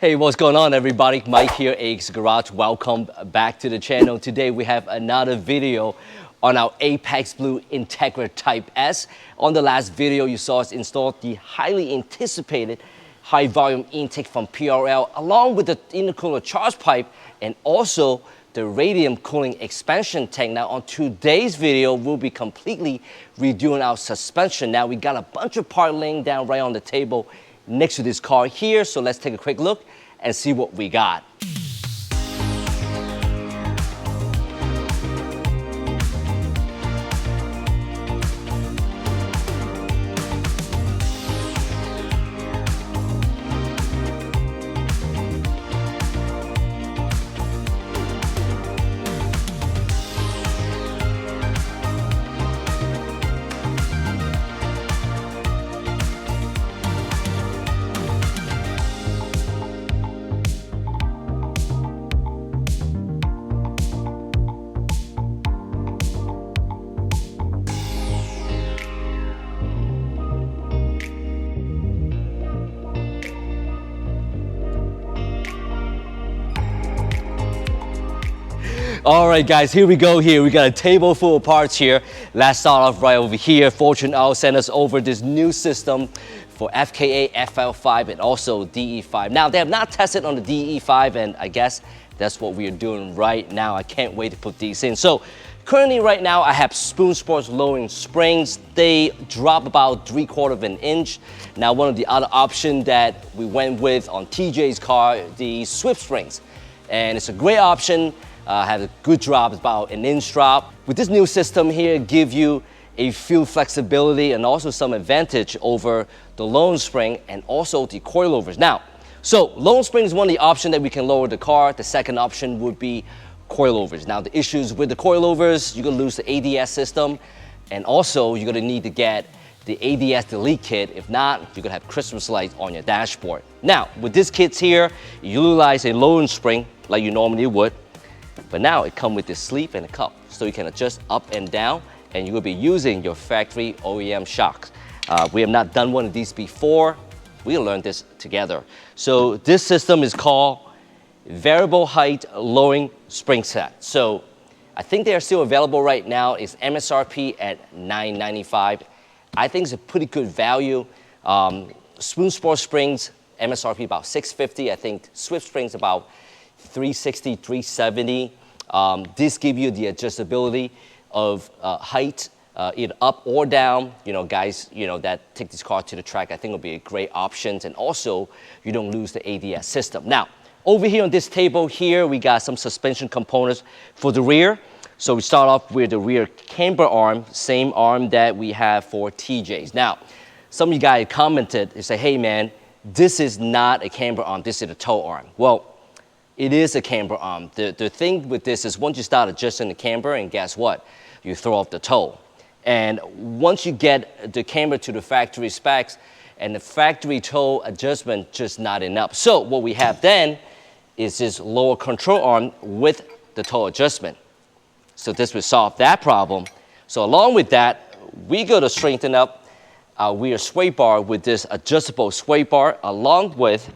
Hey, what's going on everybody? Mike here, AX Garage. Welcome back to the channel. Today we have another video on our Apex Blue Integra Type-S. On the last video, you saw us install the highly anticipated high volume intake from PRL along with the intercooler charge pipe and also the radium cooling expansion tank. Now on today's video, we'll be completely redoing our suspension. Now we got a bunch of parts laying down right on the table next to this car here. So let's take a quick look and see what we got. All right, guys, here we go here. We got a table full of parts here. Let's start off right over here. Fortune Auto sent us over this new system for FKA, FL5, and also DE5. Now, they have not tested on the DE5, and I guess that's what we are doing right now. I can't wait to put these in. So, currently right now, I have Spoon Sports lowering springs. They drop about 3/4 of an inch. Now, one of the other options that we went with on TJ's car, the Swift springs. And it's a great option. Had a good drop, it's about an inch drop. With this new system here, give you a few flexibility and also some advantage over the lone spring and also the coilovers. Now, so lone spring is one of the options that we can lower the car. The second option would be coilovers. Now, the issues with the coilovers, you're gonna lose the ADS system, and also you're gonna need to get the ADS delete kit. If not, you're gonna have Christmas lights on your dashboard. Now, with this kit here, you utilize a lone spring like you normally would. But now it comes with this sleeve and a cup, so you can adjust up and down, and you will be using your factory OEM shocks. We have not done one of these before. We learned this together. So this system is called Variable Height Lowering Spring Set. So I think they are still available right now. It's MSRP at $995. I think it's a pretty good value. Spoon Sports springs, MSRP about $650. I think Swift springs about $360, $370. This gives you the adjustability of height, either up or down. You know, guys, you know, that take this car to the track, I think will be a great option. And also, you don't lose the ADS system. Now, over here on this table here, we got some suspension components for the rear. So we start off with the rear camber arm, same arm that we have for TJ's. Now, some of you guys commented and say, hey man, this is not a camber arm, this is a tow arm. Well, it is a camber arm. The thing with this is once you start adjusting the camber, and guess what? You throw off the tow. And once you get the camber to the factory specs and the factory tow adjustment just not enough. So what we have then is this lower control arm with the tow adjustment. So this will solve that problem. So along with that, we got to strengthen up our rear sway bar with this adjustable sway bar along with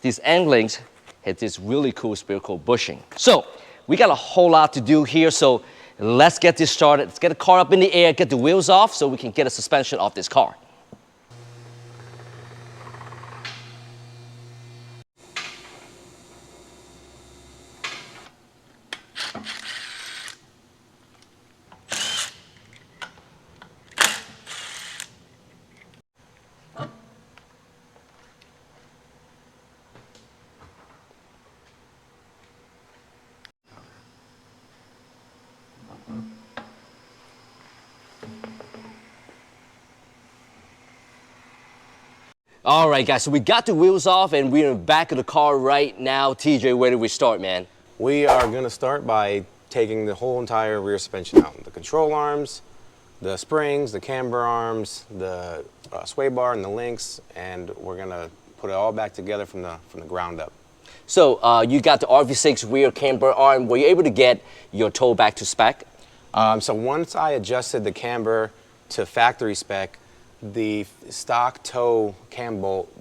these Endlinks. Had this really cool spherical bushing. So we got a whole lot to do here, so let's get this started. Let's get the car up in the air, get the wheels off so we can get a suspension off this car. All right, guys, so we got the wheels off and we're in the back of the car right now. TJ, where do we start, man? We are gonna start by taking the whole entire rear suspension out. The control arms, the springs, the camber arms, the sway bar and the links, and we're gonna put it all back together from the ground up. So you got the RV6 Rear Camber Arm. Were you able to get your tow back to spec? So once I adjusted the camber to factory spec, the stock toe cam bolt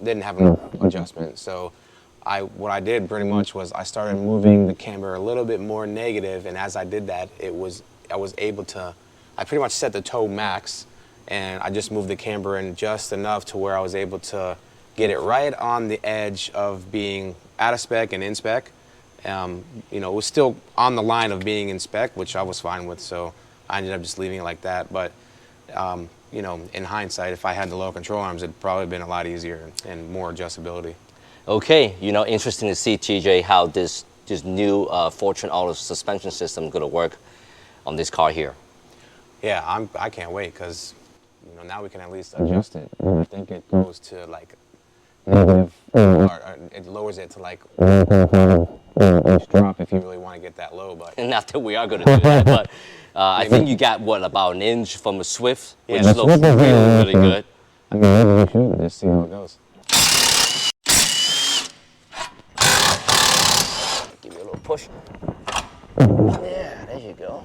didn't have enough adjustment. So what I did pretty much was I started moving the camber a little bit more negative, and as I did that, I was able to, I pretty much set the toe max, and I just moved the camber in just enough to where I was able to get it right on the edge of being out of spec and in spec. You know, it was still on the line of being in spec, which I was fine with, so I ended up just leaving it like that. But you know, in hindsight, if I had the lower control arms, it'd probably been a lot easier and more adjustability. Okay, you know, interesting to see, TJ, how this new Fortune Auto suspension system is going to work on this car here. Yeah, I can't wait, because you know, now we can at least adjust it. I think it goes to like negative, or it lowers it to like 1.5 inch drop if you really want to get that low. But Not that we are going to do that, but I think you got, what, about an inch from the Swift, which yeah, looks really good. I mean, maybe we should just see how it goes. Give you a little push. Yeah, there you go.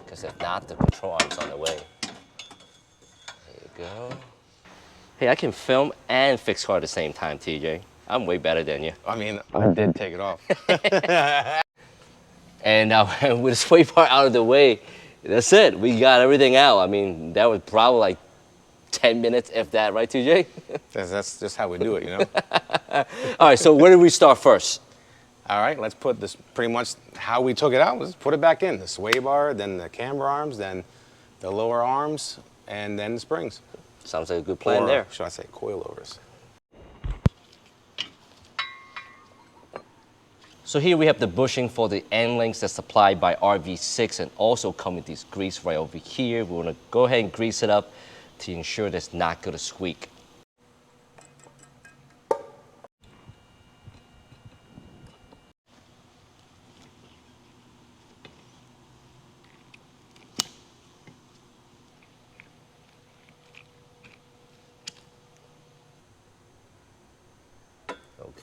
Because if not, the control arm's on the way. There you go. Hey, I can film and fix car at the same time, TJ. I'm way better than you. I mean, I did take it off. And with the sway bar out of the way, that's it. We got everything out. I mean, that was probably like 10 minutes, if that, right, TJ? That's just how we do it, you know? All right, so where did we start first? All right, let's put this, pretty much how we took it out was put it back in. The sway bar, then the camber arms, then the lower arms, and then the springs. Sounds like a good plan or, there. should I say coilovers? So here we have the bushing for the Endlinks that's supplied by RV6 and also come with this grease right over here. We want to go ahead and grease it up to ensure that it's not going to squeak.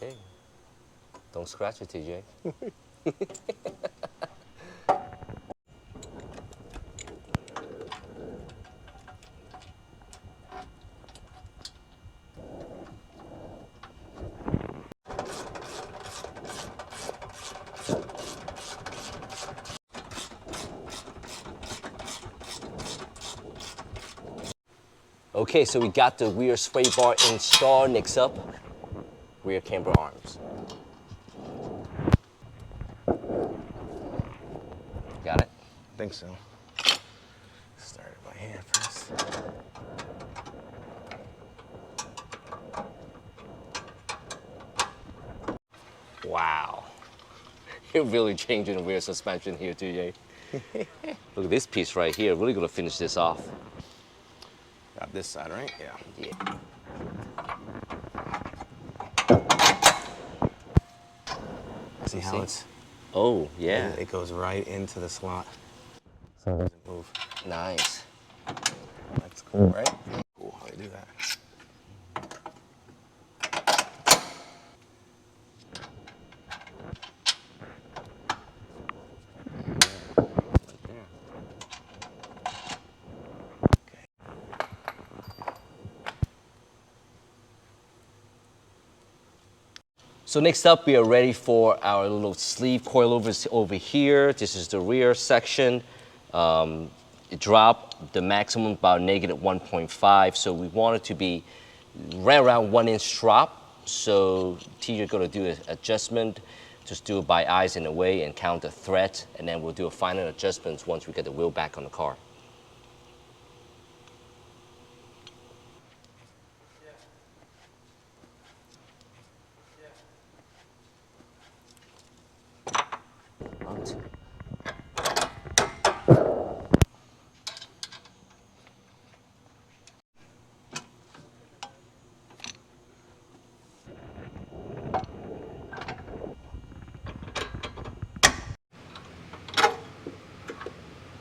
Okay. Don't scratch it, TJ. Okay, so we got the rear sway bar installed. Next up, rear camber arms. Got it? I think so. Start it by hand first. Wow. You're really changing the rear suspension here, TJ. Look at this piece right here. Really gonna finish this off. Got this side, right? Yeah. Yeah. See how it's... Oh, yeah. It goes right into the slot. So it doesn't move. Nice. That's cool, right? Cool how they do that. So next up, we are ready for our little sleeve coilovers over here. This is the rear section. It dropped the maximum about -1.5, so we want it to be right around 1 inch drop. So teacher's gonna do an adjustment, just do it by eyes in a way and count the thread, and then we'll do a final adjustments once we get the wheel back on the car.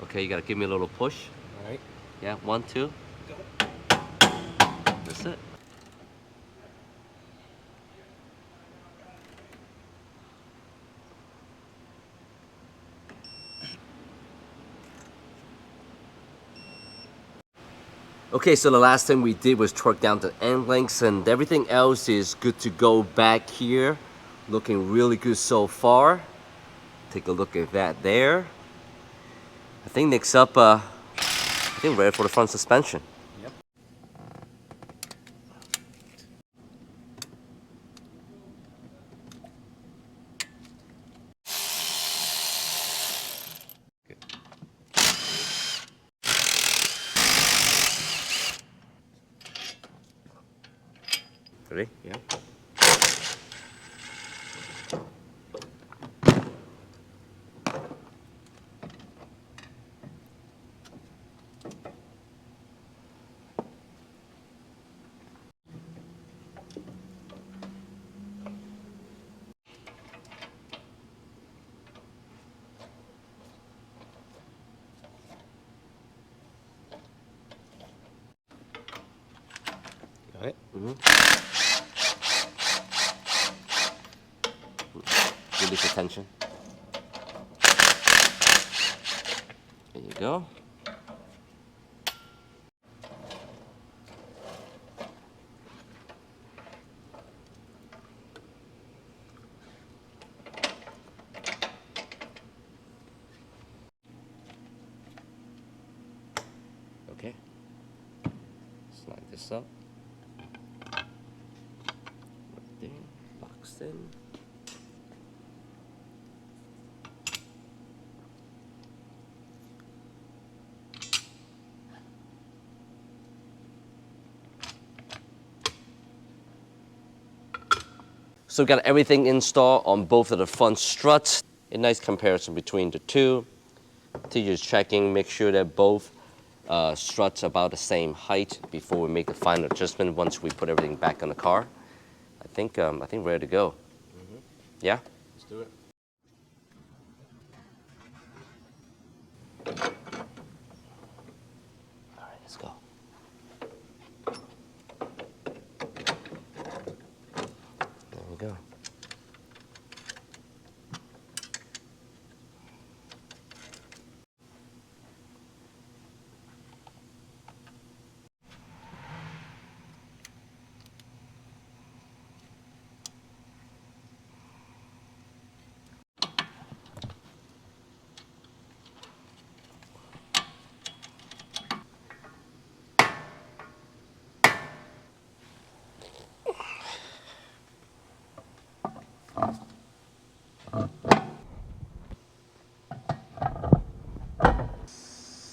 Okay, you gotta give me a little push. All right. Yeah, 1, 2. That's it. Okay, so the last thing we did was torque down the Endlinks, and everything else is good to go back here. Looking really good so far. Take a look at that there. I think next up, I think we're ready for the front suspension. Yep. Ready? Yeah. Got it? Release the tension. There you go. Okay. Slide this up. Right there. Boxed in. So we got everything installed on both of the front struts. A nice comparison between the two. Teacher's checking, make sure that both struts about the same height before we make the final adjustment once we put everything back on the car. I think we're ready to go. Yeah? Let's do it. All right, let's go. There we go.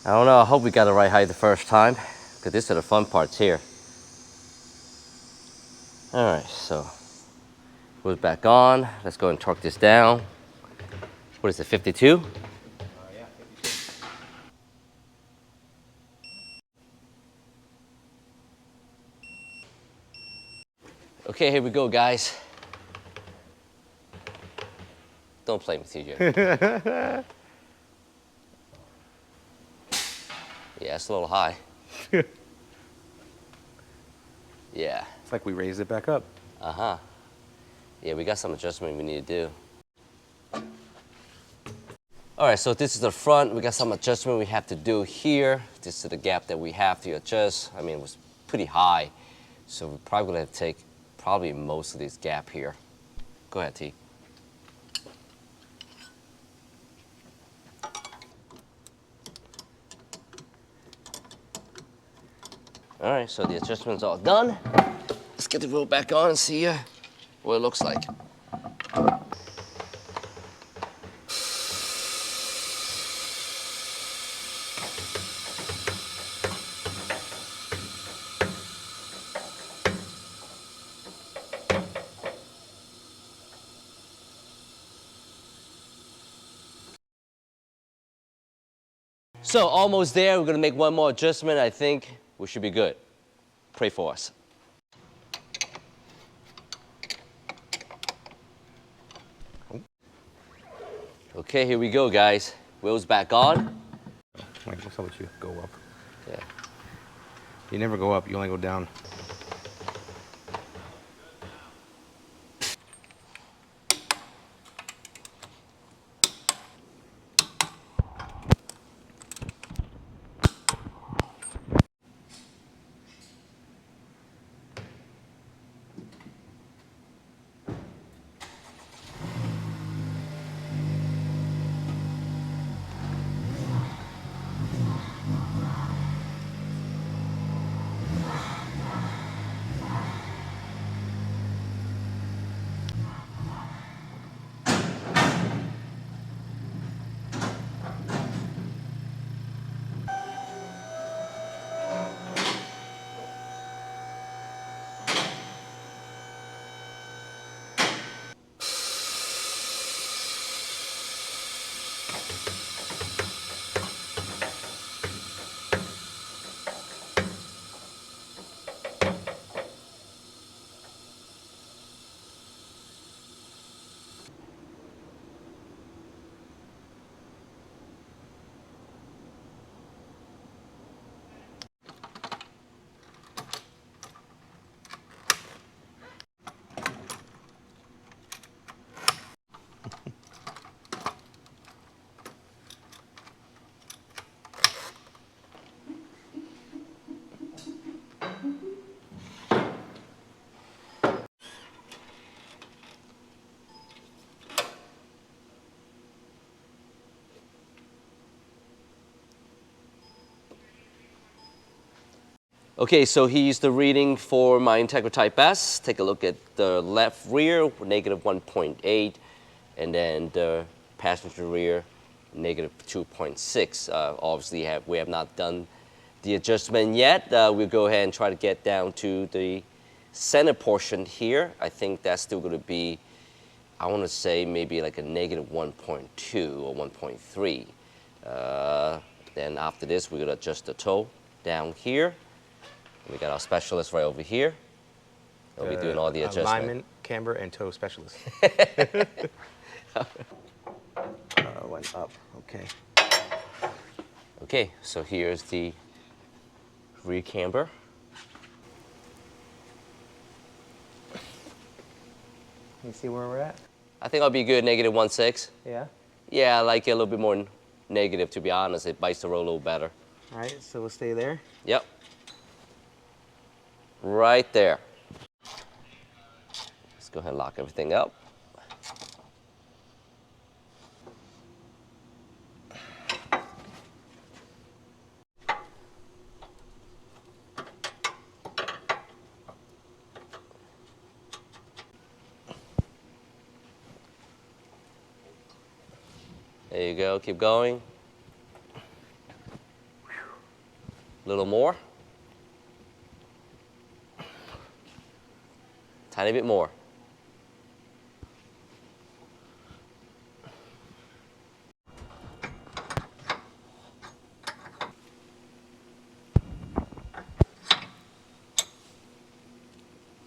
I don't know, I hope we got the right height the first time, because these are the fun parts here. All right, so put it back on. Let's go and torque this down. What is it, 52? Yeah, 52. Okay, here we go, guys. Don't play with TJ. Yeah, it's a little high. Yeah. It's like we raised it back up. Uh-huh. Yeah, we got some adjustment we need to do. All right, so this is the front. We got some adjustment we have to do here. This is the gap that we have to adjust. I mean, it was pretty high, so we're probably gonna have to take probably most of this gap here. Go ahead, T. All right, so the adjustment's all done. Let's get the wheel back on and see what it looks like. So almost there, we're gonna make one more adjustment. I think we should be good. Pray for us. Okay, here we go, guys. Wheels back on. Wait, what's up with you? Go up. Yeah. You never go up, you only go down. Okay, so here's the reading for my Integra Type-S. Take a look at the left rear, negative 1.8, and then the passenger rear, negative 2.6. Obviously, we have not done the adjustment yet. We'll go ahead and try to get down to the center portion here. I think that's still going to be, I want to say maybe like a negative 1.2 or 1.3. Then after this, we're going to adjust the toe down here. We got our specialist right over here. We'll be doing all the adjustment. Alignment, camber, and toe specialist. Went up, okay. Okay, so here's the rear camber. You see where we're at? I think I'll be good, negative 1.6. Yeah. Yeah, I like it a little bit more negative, to be honest. It bites the road a little better. All right, so we'll stay there. Yep. Right there. Let's go ahead and lock everything up. There you go, keep going. A little more. Tiny bit more.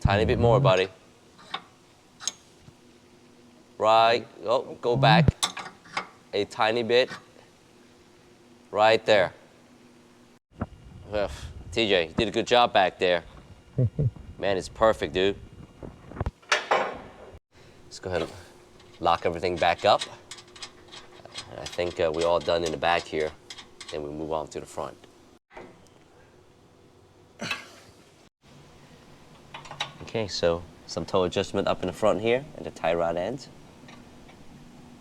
Tiny bit more, buddy. Right, oh, go back a tiny bit. Right there. Well, TJ, you did a good job back there. Man, it's perfect, dude. Let's go ahead and lock everything back up. I think we're all done in the back here. Then we move on to the front. Okay, so some toe adjustment up in the front here and the tie rod ends.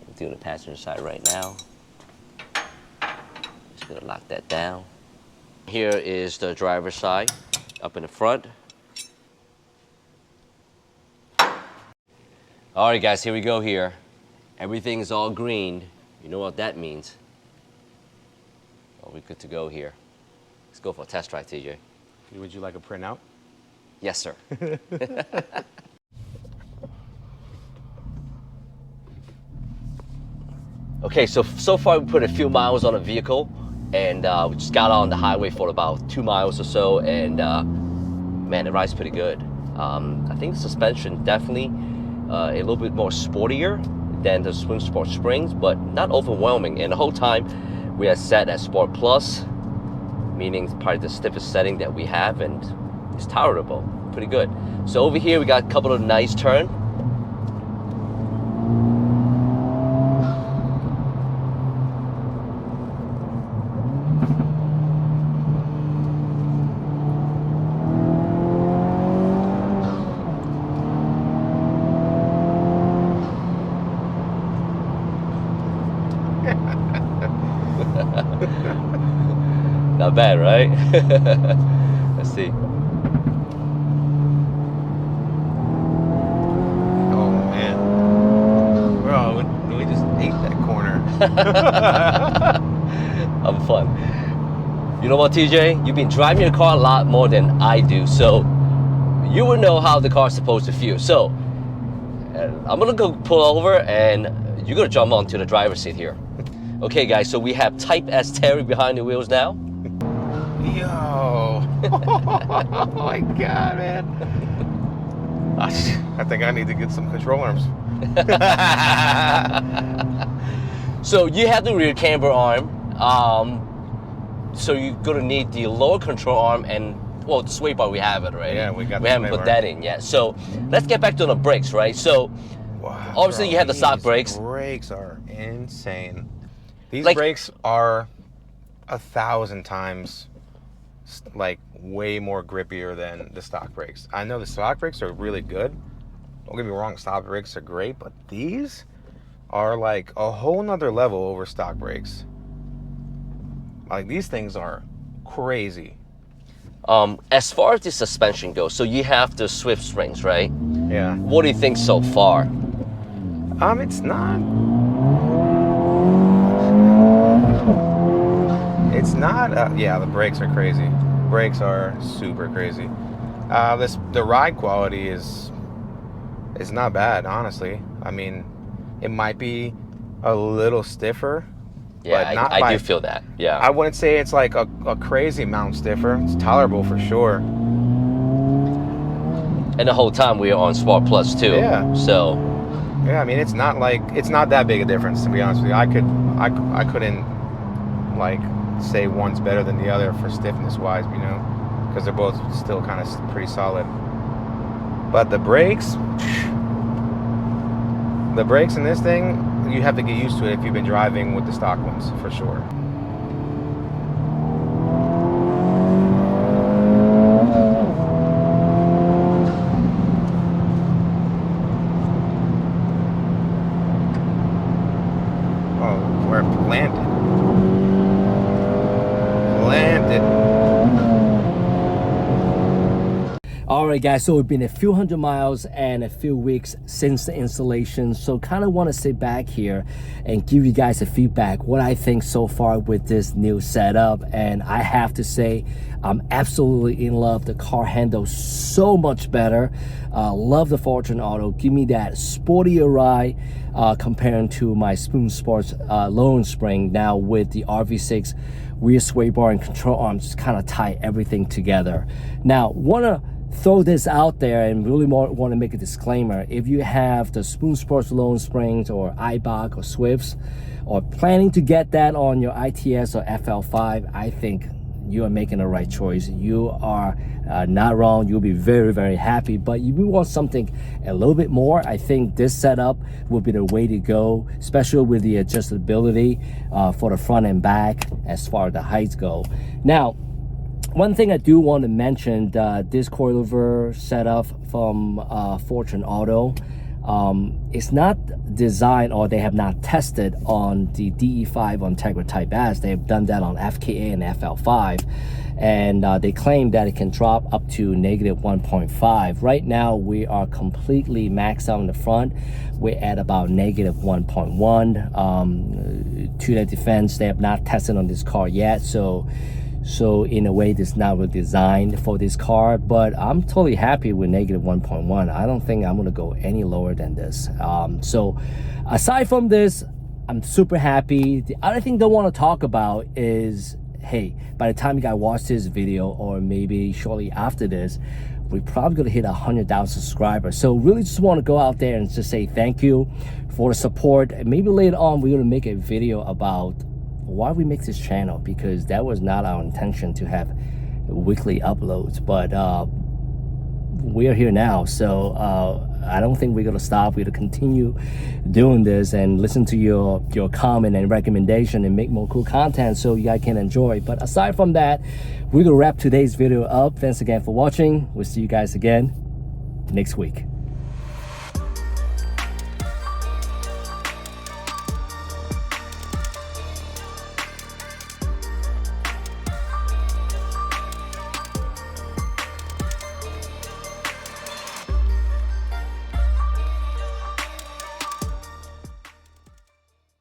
We're doing the passenger side right now. Just gonna lock that down. Here is the driver's side up in the front. All right, guys, here we go here. Everything's all green. You know what that means. Well, we're good to go here. Let's go for a test drive, TJ. Would you like a printout? Yes, sir. Okay, so far we put a few miles on the vehicle, and we just got on the highway for about 2 miles or so, and man, it rides pretty good. I think the suspension definitely a little bit more sportier than the Swing Sport Springs, but not overwhelming. And the whole time we are set at Sport Plus, meaning it's probably the stiffest setting that we have, and it's tolerable, pretty good. So over here we got a couple of nice turns. Not bad, right? Let's see. Oh man, bro, we just ate that corner. I'm fun. You know what, TJ? You've been driving your car a lot more than I do, so you will know how the car's supposed to feel. So I'm gonna go pull over, and you're gonna jump onto the driver's seat here. Okay, guys, so we have Type-S Terry behind the wheels now. Yo, oh my God, man. I think I need to get some control arms. So you have the rear camber arm. So you're gonna need the lower control arm, and well, the sway bar, we have it already. Yeah, we haven't put that in yet. So let's get back to the brakes, right? So wow, obviously bro, you have the stock brakes. Brakes are insane. These Like, brakes are 1,000 times like way more grippier than the stock brakes. I know the stock brakes are really good. Don't get me wrong, stock brakes are great, but these are like a whole nother level over stock brakes. Like, these things are crazy. As far as the suspension goes, so you have the Swift springs, right? Yeah. What do you think so far? It's not. It's not. Yeah, the brakes are crazy. Brakes are super crazy. The ride quality is not bad, honestly. I mean, it might be a little stiffer. Yeah, but not I do feel that. Yeah. I wouldn't say it's like a crazy amount stiffer. It's tolerable for sure. And the whole time we are on Sport Plus too. Yeah. So. Yeah, I mean, it's not that big a difference, to be honest with you. I couldn't like say one's better than the other for stiffness wise, you know, because they're both still kind of pretty solid. But the brakes in this thing, you have to get used to it if you've been driving with the stock ones, for sure. Oh, we're landed. Alright guys, so it's been a few hundred miles and a few weeks since the installation, so kind of want to sit back here and give you guys a feedback what I think so far with this new setup. And I have to say, I'm absolutely in love. The car handles so much better. Love the Fortune Auto. Give me that sportier ride comparing to my Spoon Sports Lone Spring. Now with the RV6 Rear Sway Bar and control arms, just kind of tie everything together. Now, want to throw this out there and really want to make a disclaimer. If you have the Spoon Sports Lone Springs or iBox or Swifts, or planning to get that on your ITS or FL5, I think you are making the right choice. You are not wrong. You'll be very, very happy. But if you want something a little bit more, I think this setup will be the way to go, especially with the adjustability for the front and back as far as the heights go. Now, one thing I do want to mention, this coilover setup from Fortune Auto, it's not designed, or they have not tested on the DE5 on Integra Type-S. They have done that on FKA and FL5. and they claim that it can drop up to -1.5. Right now we are completely maxed out in the front. We're at about -1.1. To their defense, they have not tested on this car yet, so in a way this is not really designed for this car, but I'm totally happy with -1.1. I don't think I'm gonna go any lower than this. So aside from this, I'm super happy. The other thing I want to talk about is, hey, by the time you guys watch this video, or maybe shortly after this, we're probably gonna hit 100,000 subscribers. So really just want to go out there and just say thank you for the support. And maybe later on we're gonna make a video about why we make this channel, because that was not our intention to have weekly uploads, but we are here now. So I don't think we're gonna stop. We're gonna continue doing this and listen to your comment and recommendation and make more cool content so you guys can enjoy. But aside from that, we're gonna wrap today's video up. Thanks again for watching. We'll see you guys again next week.